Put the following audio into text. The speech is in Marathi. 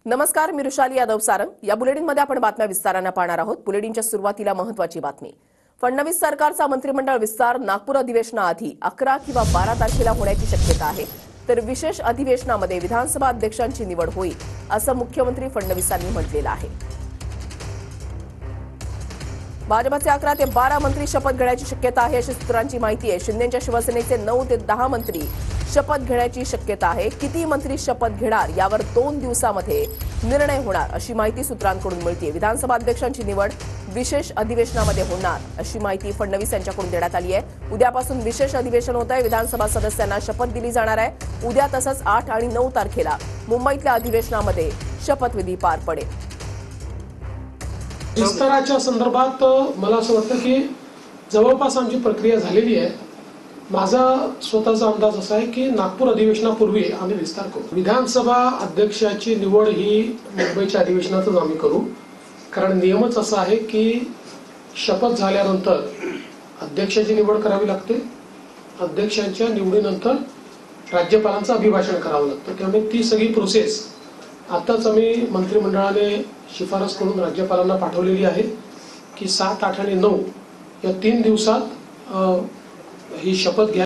नमस्कार, मी रुशाली यादव सारंग। या बुलेटिनमध्ये आपण बातम्या विस्ताराने पाहणार आहोत। बुलेटिनच्या सुरुवातीला महत्त्वाची बातमी। फडणवीस सरकारचा मंत्रिमंडळ विस्तार नागपूर अधिवेशनाआधी 11 किंवा 12 तारखेला होण्याची शक्यता आहे। तर विशेष अधिवेशनामध्ये विधानसभा अध्यक्षांची निवड होईल असं मुख्यमंत्री फडणवीसांनी म्हटलेलं आहे। भाजपचे 11 ते 12 मंत्री शपथ घेण्याची शक्यता आहे अशी सूत्रांची माहिती आहे। शिंदेच्या शिवसेनेचे 9 ते 10 मंत्री शपथ घेण्याची शक्यता आहे। किती मंत्री शपथ घेणार यावर 2 दिवसांमध्ये निर्णय होणार अशी माहिती सूत्रांकडून मिळते। विधानसभा अध्यक्षांची निवड विशेष अधिवेशनामध्ये होणार अशी माहिती फडणवीस यांच्याकडून देण्यात आली आहे। उद्यापासून विशेष अधिवेशन होत आहे। विधानसभा सदस्यांना शपथ दिली जाणार आहे। उद्या तसंच 8 आणि 9 तारखेला मुंबईतल्या अधिवेशनामध्ये शपथविधी पार पडेल। विस्ताराच्या संदर्भात मला असं वाटतं की जवळपास आमची प्रक्रिया झालेली आहे। माझा स्वतःचा अंदाज असा आहे की नागपूर अधिवेशनापूर्वी आम्ही विस्तार करू। विधानसभा अध्यक्षाची निवड ही मुंबईच्या अधिवेशनातच आम्ही करू, कारण नियमच असा आहे की शपथ झाल्यानंतर अध्यक्षाची निवड करावी लागते। अध्यक्षांच्या निवडीनंतर राज्यपालांचं अभिभाषण करावं लागतं। त्यामुळे ती सगळी प्रोसेस आताच आम्ही मंत्रिमंडळाने शिफारस करून राज्यपालांना पाठवलेली आहे की 7, 8 आणि 9 या 3 दिवसात ही शपथ घ्या।